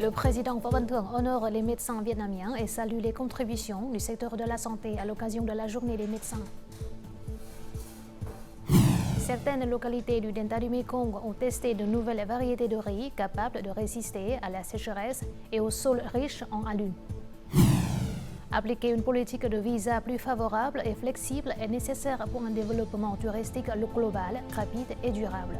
Le président Võ Văn Thưởng honore les médecins vietnamiens et salue les contributions du secteur de la santé à l'occasion de la journée des médecins. Certaines localités du delta du Mekong ont testé de nouvelles variétés de riz capables de résister à la sécheresse et aux sols riches en alu. Appliquer une politique de visa plus favorable et flexible est nécessaire pour un développement touristique global, rapide et durable.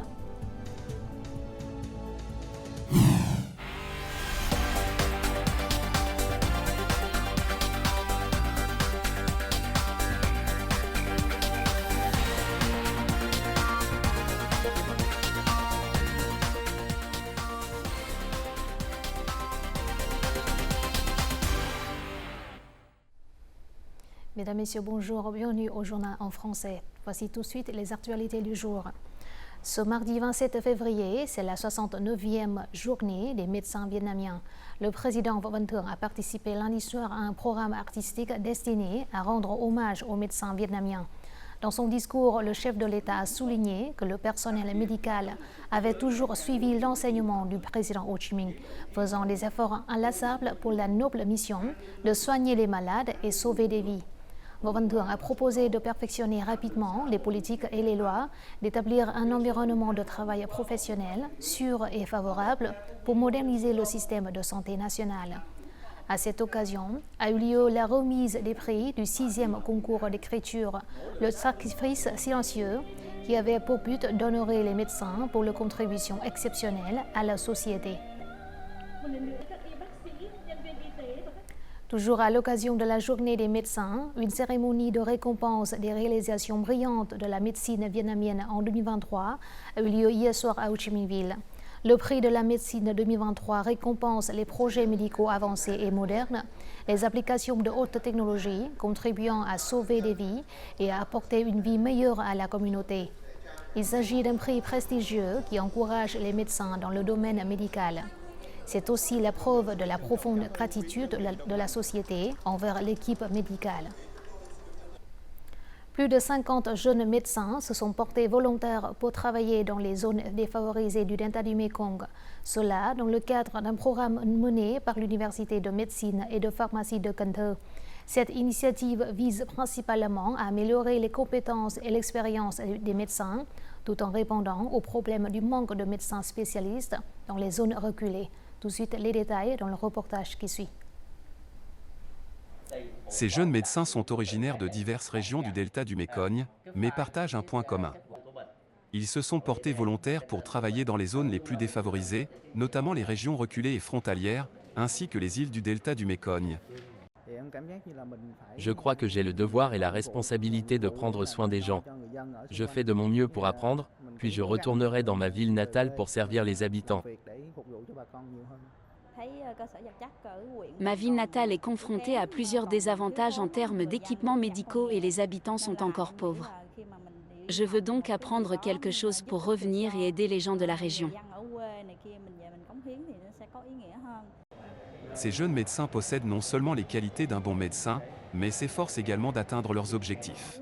Mesdames, Messieurs, bonjour, bienvenue au journal en français. Voici tout de suite les actualités du jour. Ce mardi 27 février, c'est la 69e journée des médecins vietnamiens. Le président Võ Văn Thưởng a participé lundi soir à un programme artistique destiné à rendre hommage aux médecins vietnamiens. Dans son discours, le chef de l'État a souligné que le personnel médical avait toujours suivi l'enseignement du président Ho Chi Minh, faisant des efforts inlassables pour la noble mission de soigner les malades et sauver des vies. Võ Văn Thưởng a proposé de perfectionner rapidement les politiques et les lois, d'établir un environnement de travail professionnel, sûr et favorable pour moderniser le système de santé national. À cette occasion, a eu lieu la remise des prix du 6e concours d'écriture, le sacrifice silencieux, qui avait pour but d'honorer les médecins pour leur contribution exceptionnelle à la société. Toujours à l'occasion de la journée des médecins, une cérémonie de récompense des réalisations brillantes de la médecine vietnamienne en 2023 a eu lieu hier soir à Ho Chi Minh Ville. Le prix de la médecine 2023 récompense les projets médicaux avancés et modernes, les applications de haute technologie contribuant à sauver des vies et à apporter une vie meilleure à la communauté. Il s'agit d'un prix prestigieux qui encourage les médecins dans le domaine médical. C'est aussi la preuve de la profonde gratitude de la société envers l'équipe médicale. Plus de 50 jeunes médecins se sont portés volontaires pour travailler dans les zones défavorisées du delta du Mekong. Cela dans le cadre d'un programme mené par l'Université de médecine et de pharmacie de Cần Thơ. Cette initiative vise principalement à améliorer les compétences et l'expérience des médecins, tout en répondant au problème du manque de médecins spécialistes dans les zones reculées. Tout de suite, les détails dans le reportage qui suit. Ces jeunes médecins sont originaires de diverses régions du delta du Mekong, mais partagent un point commun. Ils se sont portés volontaires pour travailler dans les zones les plus défavorisées, notamment les régions reculées et frontalières, ainsi que les îles du delta du Mekong. Je crois que j'ai le devoir et la responsabilité de prendre soin des gens. Je fais de mon mieux pour apprendre, puis je retournerai dans ma ville natale pour servir les habitants. Ma ville natale est confrontée à plusieurs désavantages en termes d'équipements médicaux et les habitants sont encore pauvres. Je veux donc apprendre quelque chose pour revenir et aider les gens de la région. Ces jeunes médecins possèdent non seulement les qualités d'un bon médecin, mais s'efforcent également d'atteindre leurs objectifs.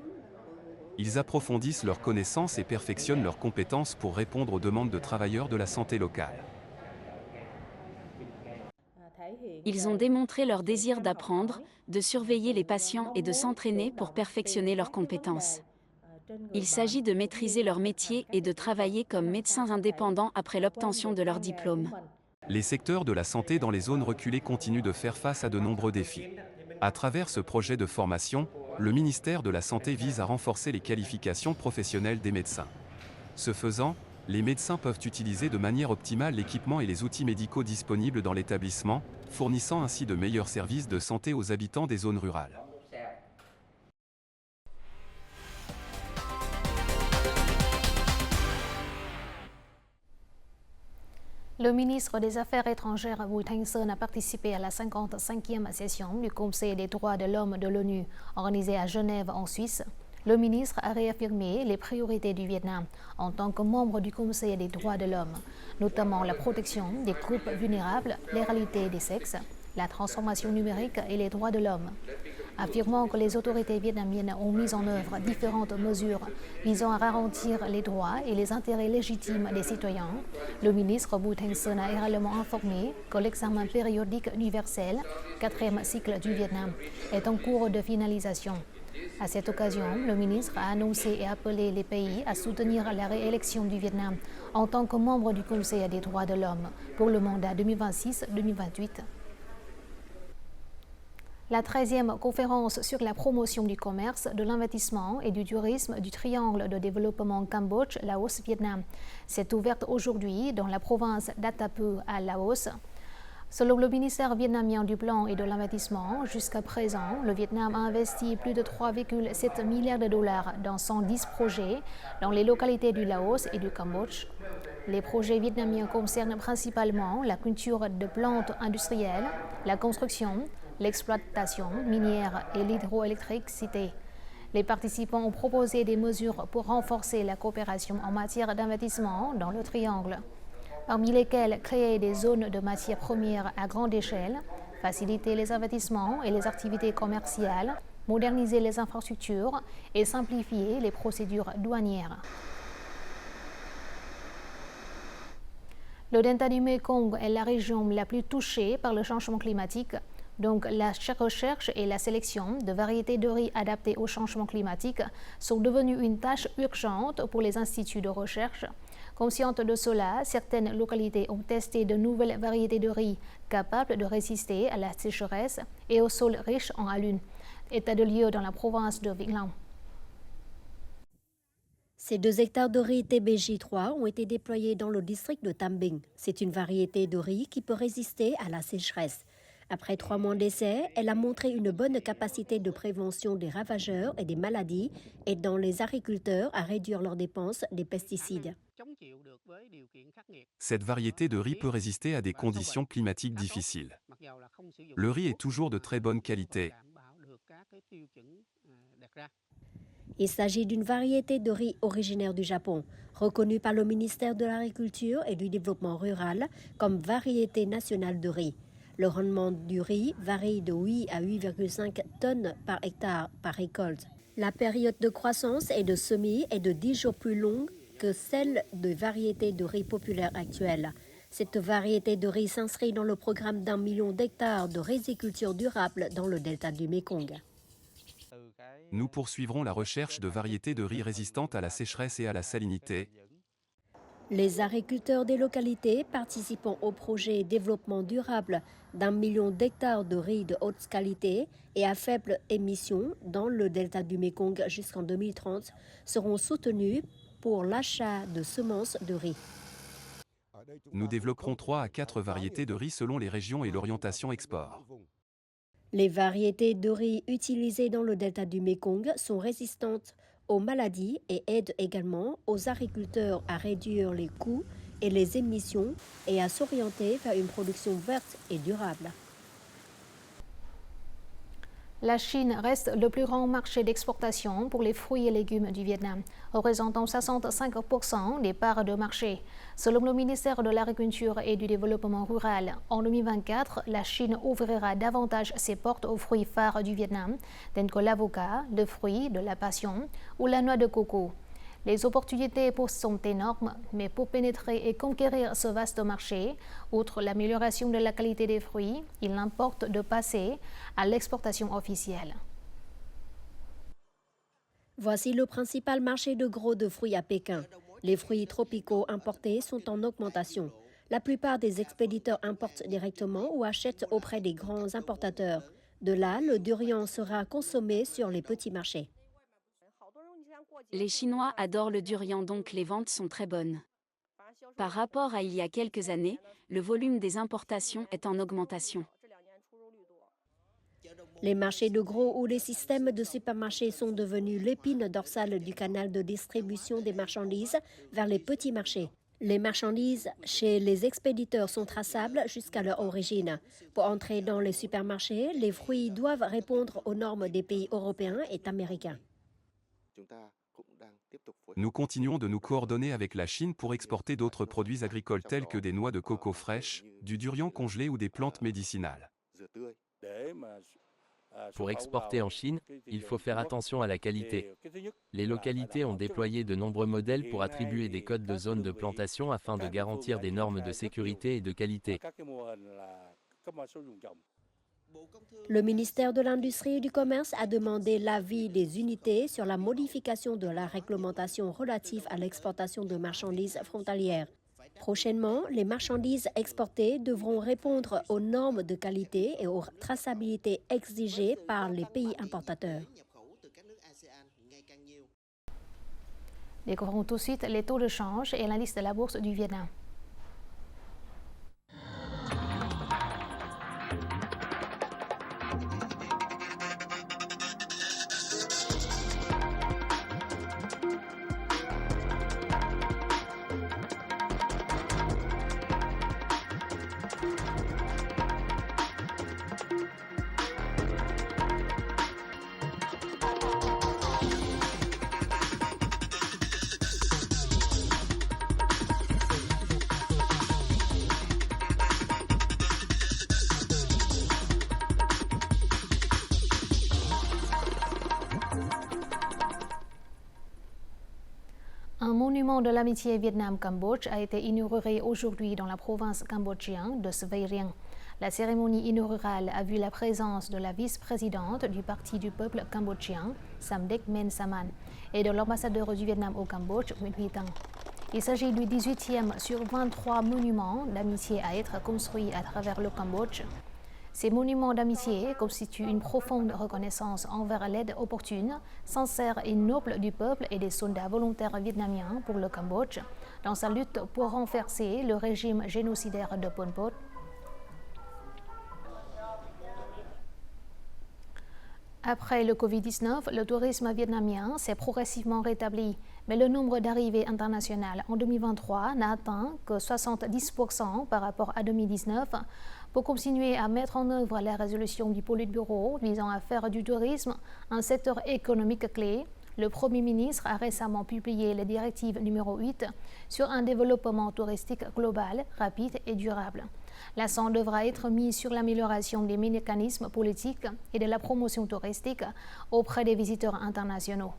Ils approfondissent leurs connaissances et perfectionnent leurs compétences pour répondre aux demandes de travailleurs de la santé locale. Ils ont démontré leur désir d'apprendre, de surveiller les patients et de s'entraîner pour perfectionner leurs compétences. Il s'agit de maîtriser leur métier et de travailler comme médecins indépendants après l'obtention de leur diplôme. Les secteurs de la santé dans les zones reculées continuent de faire face à de nombreux défis. À travers ce projet de formation, le ministère de la Santé vise à renforcer les qualifications professionnelles des médecins. Ce faisant, les médecins peuvent utiliser de manière optimale l'équipement et les outils médicaux disponibles dans l'établissement, fournissant ainsi de meilleurs services de santé aux habitants des zones rurales. Le ministre des Affaires étrangères Bùi Thanh Sơn a participé à la 55e session du Conseil des droits de l'homme de l'ONU, organisée à Genève en Suisse. Le ministre a réaffirmé les priorités du Vietnam en tant que membre du Conseil des droits de l'homme, notamment la protection des groupes vulnérables, l'égalité des sexes, la transformation numérique et les droits de l'homme. affirmant que les autorités vietnamiennes ont mis en œuvre différentes mesures visant à garantir les droits et les intérêts légitimes des citoyens. Le ministre Bui Thanh Sơn a également informé que l'examen périodique universel, 4e cycle du Vietnam, est en cours de finalisation. À cette occasion, le ministre a annoncé et appelé les pays à soutenir la réélection du Vietnam en tant que membre du Conseil des droits de l'homme pour le mandat 2026-2028. La 13e conférence sur la promotion du commerce, de l'investissement et du tourisme du triangle de développement Cambodge, Laos, Vietnam s'est ouverte aujourd'hui dans la province d'Attapu à Laos. Selon le ministère vietnamien du Plan et de l'Investissement, jusqu'à présent, le Vietnam a investi plus de 3,7 milliards de dollars dans 110 projets dans les localités du Laos et du Cambodge. Les projets vietnamiens concernent principalement la culture de plantes industrielles, la construction, l'exploitation minière et l'hydroélectricité. Les participants ont proposé des mesures pour renforcer la coopération en matière d'investissement dans le triangle, parmi lesquelles créer des zones de matières premières à grande échelle, faciliter les investissements et les activités commerciales, moderniser les infrastructures et simplifier les procédures douanières. Le delta du Mekong est la région la plus touchée par le changement climatique. Donc, la recherche et la sélection de variétés de riz adaptées au changement climatique sont devenues une tâche urgente pour les instituts de recherche. Conscientes de cela, certaines localités ont testé de nouvelles variétés de riz capables de résister à la sécheresse et au sol riche en alune. État de lieu dans la province de Vĩnh Long. Ces 2 hectares de riz TBJ3 ont été déployés dans le district de Tam Binh. C'est une variété de riz qui peut résister à la sécheresse. Après 3 mois d'essai, elle a montré une bonne capacité de prévention des ravageurs et des maladies, aidant les agriculteurs à réduire leurs dépenses des pesticides. Cette variété de riz peut résister à des conditions climatiques difficiles. Le riz est toujours de très bonne qualité. Il s'agit d'une variété de riz originaire du Japon, reconnue par le ministère de l'Agriculture et du Développement rural comme variété nationale de riz. Le rendement du riz varie de 8 à 8,5 tonnes par hectare par récolte. La période de croissance et de semis est de 10 jours plus longue que celle de variétés de riz populaires actuelles. Cette variété de riz s'inscrit dans le programme d'1 million d'hectares de riziculture durable dans le delta du Mekong. Nous poursuivrons la recherche de variétés de riz résistantes à la sécheresse et à la salinité. Les agriculteurs des localités participant au projet développement durable d'1 million d'hectares de riz de haute qualité et à faible émission dans le delta du Mekong jusqu'en 2030 seront soutenus pour l'achat de semences de riz. Nous développerons 3 à 4 variétés de riz selon les régions et l'orientation export. Les variétés de riz utilisées dans le delta du Mekong sont résistantes aux maladies et aident également aux agriculteurs à réduire les coûts et les émissions et à s'orienter vers une production verte et durable. La Chine reste le plus grand marché d'exportation pour les fruits et légumes du Vietnam, représentant 65% des parts de marché. Selon le ministère de l'Agriculture et du Développement rural, en 2024, la Chine ouvrira davantage ses portes aux fruits phares du Vietnam, tels que l'avocat, le fruit de la passion ou la noix de coco. Les opportunités sont énormes, mais pour pénétrer et conquérir ce vaste marché, outre l'amélioration de la qualité des fruits, il importe de passer à l'exportation officielle. Voici le principal marché de gros de fruits à Pékin. Les fruits tropicaux importés sont en augmentation. La plupart des expéditeurs importent directement ou achètent auprès des grands importateurs. De là, le durian sera consommé sur les petits marchés. Les Chinois adorent le durian, donc les ventes sont très bonnes. Par rapport à il y a quelques années, le volume des importations est en augmentation. Les marchés de gros ou les systèmes de supermarchés sont devenus l'épine dorsale du canal de distribution des marchandises vers les petits marchés. Les marchandises chez les expéditeurs sont traçables jusqu'à leur origine. Pour entrer dans les supermarchés, les fruits doivent répondre aux normes des pays européens et américains. Nous continuons de nous coordonner avec la Chine pour exporter d'autres produits agricoles tels que des noix de coco fraîches, du durian congelé ou des plantes médicinales. Pour exporter en Chine, il faut faire attention à la qualité. Les localités ont déployé de nombreux modèles pour attribuer des codes de zone de plantation afin de garantir des normes de sécurité et de qualité. Le ministère de l'Industrie et du Commerce a demandé l'avis des unités sur la modification de la réglementation relative à l'exportation de marchandises frontalières. Prochainement, les marchandises exportées devront répondre aux normes de qualité et aux traçabilités exigées par les pays importateurs. Découvrons tout de suite les taux de change et l'indice de la bourse du Vietnam. Un monument de l'amitié Vietnam-Cambodge a été inauguré aujourd'hui dans la province cambodgienne de Svay Rieng. La cérémonie inaugurale a vu la présence de la vice-présidente du Parti du peuple cambodgien, Samdech Men Saman, et de l'ambassadeur du Vietnam au Cambodge, Nguyen Huy Tăng. Il s'agit du 18e sur 23 monuments d'amitié à être construits à travers le Cambodge. Ces monuments d'amitié constituent une profonde reconnaissance envers l'aide opportune, sincère et noble du peuple et des soldats volontaires vietnamiens pour le Cambodge, dans sa lutte pour renverser le régime génocidaire de Pol Pot. Après le Covid-19, le tourisme vietnamien s'est progressivement rétabli, mais le nombre d'arrivées internationales en 2023 n'a atteint que 70% par rapport à 2019. Pour continuer à mettre en œuvre la résolution du Politburo visant à faire du tourisme un secteur économique clé, le Premier ministre a récemment publié les directives numéro 8 sur un développement touristique global, rapide et durable. L'accent devra être mis sur l'amélioration des mécanismes politiques et de la promotion touristique auprès des visiteurs internationaux.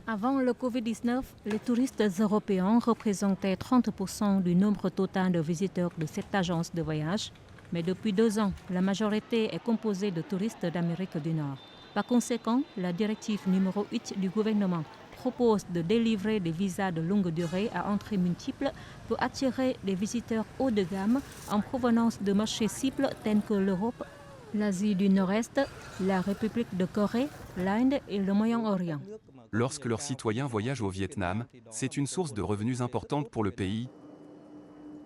Avant le Covid-19, les touristes européens représentaient 30% du nombre total de visiteurs de cette agence de voyage. Mais depuis 2 ans, la majorité est composée de touristes d'Amérique du Nord. Par conséquent, la directive numéro 8 du gouvernement propose de délivrer des visas de longue durée à entrée multiple pour attirer des visiteurs haut de gamme en provenance de marchés cibles tels que l'Europe, l'Asie du Nord-Est, la République de Corée, l'Inde et le Moyen-Orient. Lorsque leurs citoyens voyagent au Vietnam, c'est une source de revenus importante pour le pays.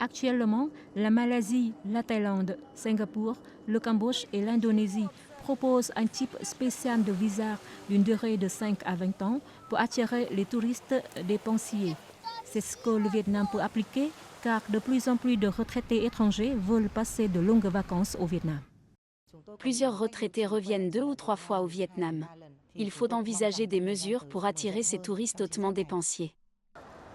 Actuellement, la Malaisie, la Thaïlande, Singapour, le Cambodge et l'Indonésie proposent un type spécial de visa d'une durée de 5 à 20 ans pour attirer les touristes dépensiers. C'est ce que le Vietnam peut appliquer car de plus en plus de retraités étrangers veulent passer de longues vacances au Vietnam. Plusieurs retraités reviennent 2 ou 3 fois au Vietnam. Il faut envisager des mesures pour attirer ces touristes hautement dépensiers.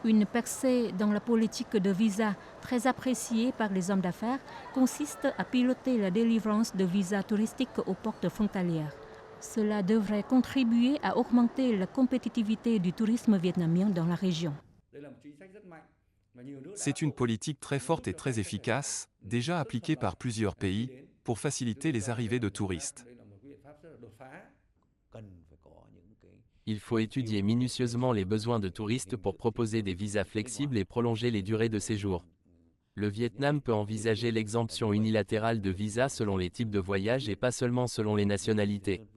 Une percée dans la politique de visa très appréciée par les hommes d'affaires consiste à piloter la délivrance de visas touristiques aux portes frontalières. Cela devrait contribuer à augmenter la compétitivité du tourisme vietnamien dans la région. C'est une politique très forte et très efficace, déjà appliquée par plusieurs pays, pour faciliter les arrivées de touristes. Il faut étudier minutieusement les besoins de touristes pour proposer des visas flexibles et prolonger les durées de séjour. Le Vietnam peut envisager l'exemption unilatérale de visas selon les types de voyages et pas seulement selon les nationalités.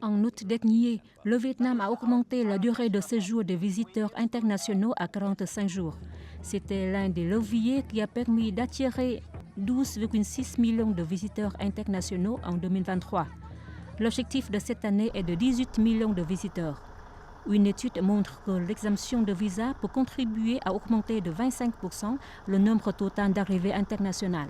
En août dernier, le Vietnam a augmenté la durée de séjour des visiteurs internationaux à 45 jours. C'était l'un des leviers qui a permis d'attirer 12,6 millions de visiteurs internationaux en 2023. L'objectif de cette année est de 18 millions de visiteurs. Une étude montre que l'exemption de visa peut contribuer à augmenter de 25% le nombre total d'arrivées internationales.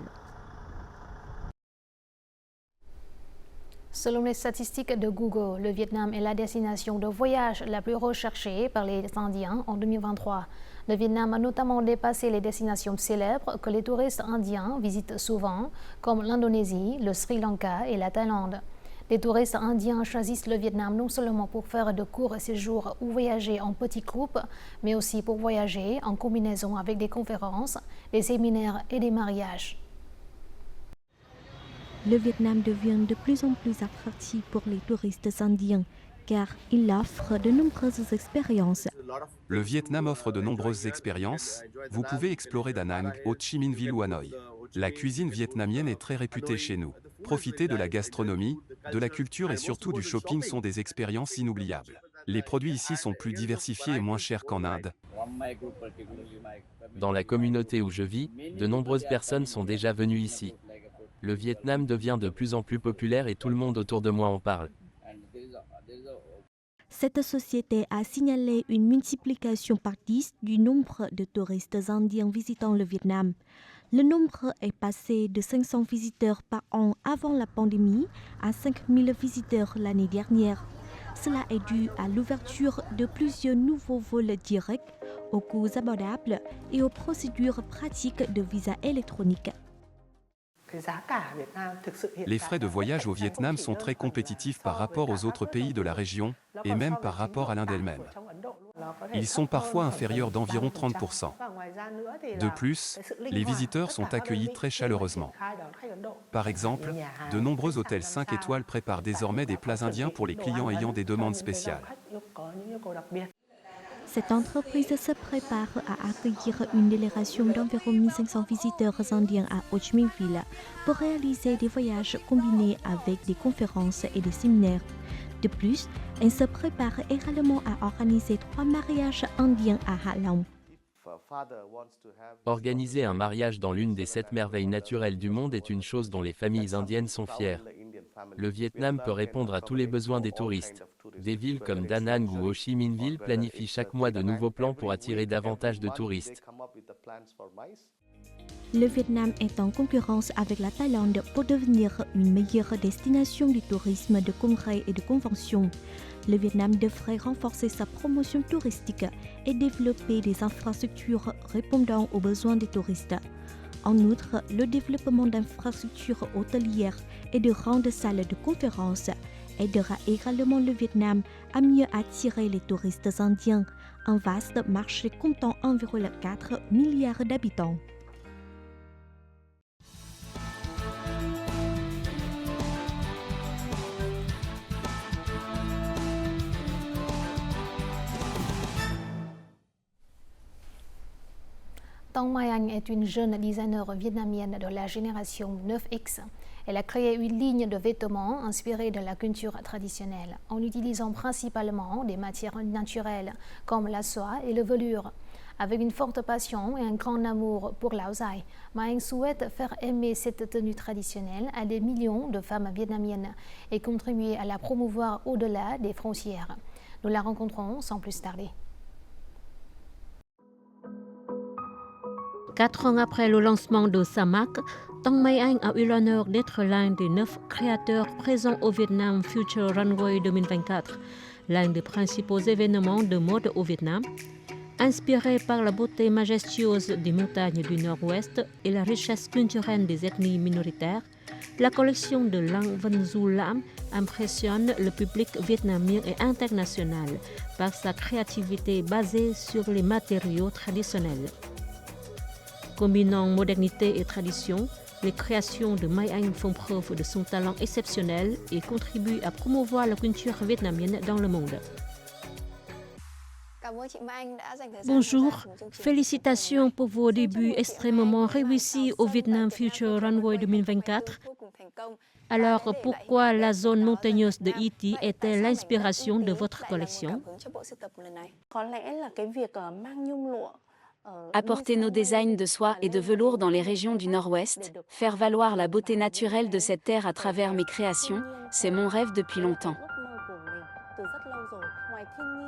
Selon les statistiques de Google, le Vietnam est la destination de voyage la plus recherchée par les Indiens en 2023. Le Vietnam a notamment dépassé les destinations célèbres que les touristes indiens visitent souvent, comme l'Indonésie, le Sri Lanka et la Thaïlande. Les touristes indiens choisissent le Vietnam non seulement pour faire de courts séjours ou voyager en petits groupes, mais aussi pour voyager en combinaison avec des conférences, des séminaires et des mariages. Le Vietnam devient de plus en plus attractif pour les touristes indiens, car il offre de nombreuses expériences. Le Vietnam offre de nombreuses expériences. Vous pouvez explorer Da Nang, Ho Chi Minh Ville ou Hanoï. La cuisine vietnamienne est très réputée chez nous. Profiter de la gastronomie, de la culture et surtout du shopping sont des expériences inoubliables. Les produits ici sont plus diversifiés et moins chers qu'en Inde. Dans la communauté où je vis, de nombreuses personnes sont déjà venues ici. Le Vietnam devient de plus en plus populaire et tout le monde autour de moi en parle. Cette société a signalé une multiplication par 10 du nombre de touristes indiens visitant le Vietnam. Le nombre est passé de 500 visiteurs par an avant la pandémie à 5000 visiteurs l'année dernière. Cela est dû à l'ouverture de plusieurs nouveaux vols directs, aux coûts abordables et aux procédures pratiques de visa électronique. Les frais de voyage au Vietnam sont très compétitifs par rapport aux autres pays de la région et même par rapport à l'Inde elle-même. Ils sont parfois inférieurs d'environ 30%. De plus, les visiteurs sont accueillis très chaleureusement. Par exemple, de nombreux hôtels 5 étoiles préparent désormais des plats indiens pour les clients ayant des demandes spéciales. Cette entreprise se prépare à accueillir une délégation d'environ 1500 visiteurs indiens à Ho Chi Minh Ville pour réaliser des voyages combinés avec des conférences et des séminaires. De plus, elle se prépare également à organiser 3 mariages indiens à Ha Long. Organiser un mariage dans l'une des 7 merveilles naturelles du monde est une chose dont les familles indiennes sont fières. Le Vietnam peut répondre à tous les besoins des touristes. Des villes comme Da Nang ou Ho Chi Minh Ville planifient chaque mois de nouveaux plans pour attirer davantage de touristes. Le Vietnam est en concurrence avec la Thaïlande pour devenir une meilleure destination du tourisme de congrès et de conventions. Le Vietnam devrait renforcer sa promotion touristique et développer des infrastructures répondant aux besoins des touristes. En outre, le développement d'infrastructures hôtelières et de grandes salles de conférences aidera également le Vietnam à mieux attirer les touristes indiens, un vaste marché comptant environ 4 milliards d'habitants. Tong Mai Anh est une jeune designer vietnamienne de la génération 9X. Elle a créé une ligne de vêtements inspirée de la culture traditionnelle, en utilisant principalement des matières naturelles comme la soie et le velours. Avec une forte passion et un grand amour pour Lao Dai, Mai Anh souhaite faire aimer cette tenue traditionnelle à des millions de femmes vietnamiennes et contribuer à la promouvoir au-delà des frontières. Nous la rencontrons sans plus tarder. 4 ans après le lancement de sa marque, Tong Mai Anh a eu l'honneur d'être l'un des 9 créateurs présents au Vietnam Future Runway 2024, l'un des principaux événements de mode au Vietnam. Inspiré par la beauté majestueuse des montagnes du Nord-Ouest et la richesse culturelle des ethnies minoritaires, la collection de Lang Van Du Lam impressionne le public vietnamien et international par sa créativité basée sur les matériaux traditionnels. Combinant modernité et tradition, les créations de Mai Anh font preuve de son talent exceptionnel et contribuent à promouvoir la culture vietnamienne dans le monde. Bonjour, félicitations pour vos débuts extrêmement réussis au Vietnam Future Runway 2024. Alors, pourquoi la zone montagneuse de Iti est-elle l'inspiration de votre collection? Apporter nos designs de soie et de velours dans les régions du Nord-Ouest, faire valoir la beauté naturelle de cette terre à travers mes créations, c'est mon rêve depuis longtemps.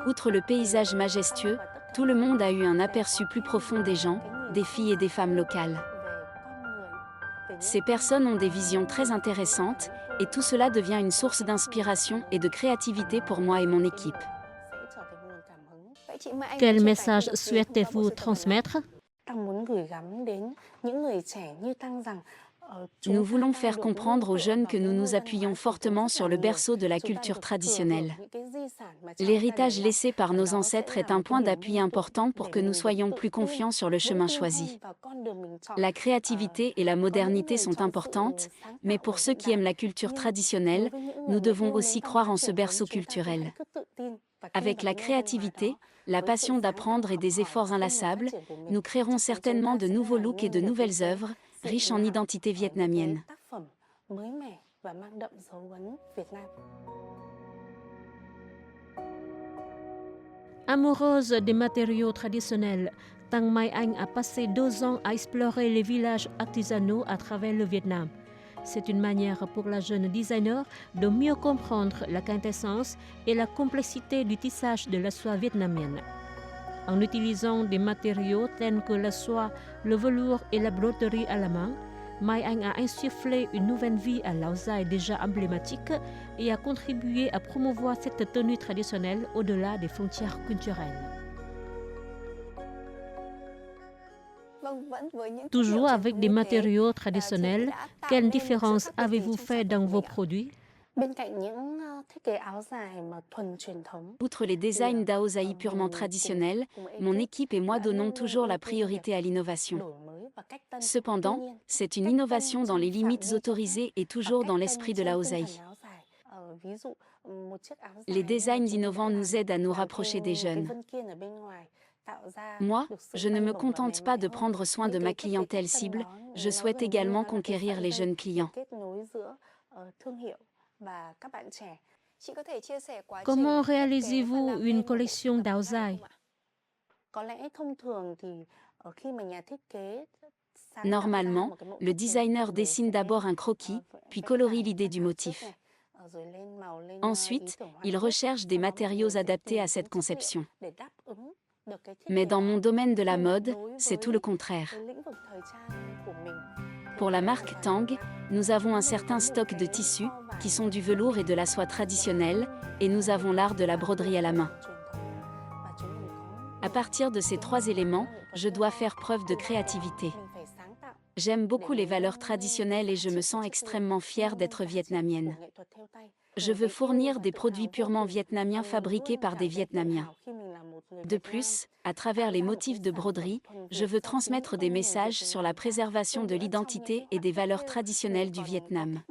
Outre le paysage majestueux, tout le monde a eu un aperçu plus profond des gens, des filles et des femmes locales. Ces personnes ont des visions très intéressantes, et tout cela devient une source d'inspiration et de créativité pour moi et mon équipe. Quel message souhaitez-vous transmettre? Nous voulons faire comprendre aux jeunes que nous nous appuyons fortement sur le berceau de la culture traditionnelle. L'héritage laissé par nos ancêtres est un point d'appui important pour que nous soyons plus confiants sur le chemin choisi. La créativité et la modernité sont importantes, mais pour ceux qui aiment la culture traditionnelle, nous devons aussi croire en ce berceau culturel. Avec la créativité, la passion d'apprendre et des efforts inlassables, nous créerons certainement de nouveaux looks et de nouvelles œuvres, riches en identité vietnamienne. Amoureuse des matériaux traditionnels, Tang Mai Anh a passé 2 ans à explorer les villages artisanaux à travers le Vietnam. C'est une manière pour la jeune designer de mieux comprendre la quintessence et la complexité du tissage de la soie vietnamienne. En utilisant des matériaux tels que la soie, le velours et la broderie à la main, Mai Anh a insufflé une nouvelle vie à Lao Dai déjà emblématique et a contribué à promouvoir cette tenue traditionnelle au-delà des frontières culturelles. Toujours avec des matériaux traditionnels, quelle différence avez-vous fait dans vos produits? Outre les designs d'Aosai purement traditionnels, mon équipe et moi donnons toujours la priorité à l'innovation. Cependant, c'est une innovation dans les limites autorisées et toujours dans l'esprit de l'Aosai. Les designs innovants nous aident à nous rapprocher des jeunes. Moi, je ne me contente pas de prendre soin de ma clientèle cible, je souhaite également conquérir les jeunes clients. Comment réalisez-vous une collection d'Aosai? Normalement, le designer dessine d'abord un croquis, puis colorie l'idée du motif. Ensuite, il recherche des matériaux adaptés à cette conception. Mais dans mon domaine de la mode, c'est tout le contraire. Pour la marque Tang, nous avons un certain stock de tissus, qui sont du velours et de la soie traditionnelle, et nous avons l'art de la broderie à la main. À partir de ces 3 éléments, je dois faire preuve de créativité. J'aime beaucoup les valeurs traditionnelles et je me sens extrêmement fière d'être vietnamienne. Je veux fournir des produits purement vietnamiens fabriqués par des Vietnamiens. De plus, à travers les motifs de broderie, je veux transmettre des messages sur la préservation de l'identité et des valeurs traditionnelles du Vietnam.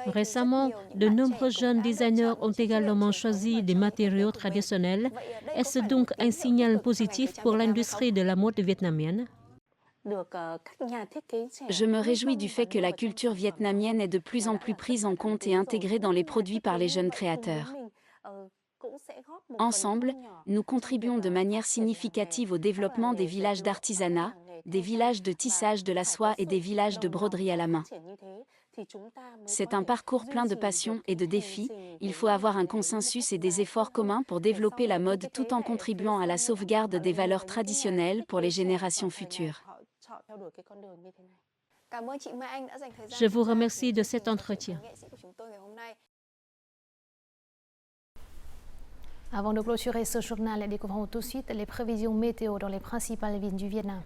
Récemment, de nombreux jeunes designers ont également choisi des matériaux traditionnels. Est-ce donc un signal positif pour l'industrie de la mode vietnamienne? Je me réjouis du fait que la culture vietnamienne est de plus en plus prise en compte et intégrée dans les produits par les jeunes créateurs. Ensemble, nous contribuons de manière significative au développement des villages d'artisanat, des villages de tissage de la soie et des villages de broderie à la main. C'est un parcours plein de passion et de défis, il faut avoir un consensus et des efforts communs pour développer la mode tout en contribuant à la sauvegarde des valeurs traditionnelles pour les générations futures. Je vous remercie de cet entretien. Avant de clôturer ce journal, découvrons tout de suite les prévisions météo dans les principales villes du Vietnam.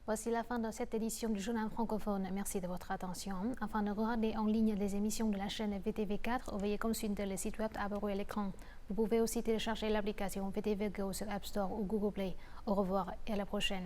Voici la fin de cette édition du journal francophone. Merci de votre attention. Afin de regarder en ligne les émissions de la chaîne VTV4, veuillez consulter le site web apparu à l'écran. Vous pouvez aussi télécharger l'application VTV Go sur App Store ou Google Play. Au revoir et à la prochaine.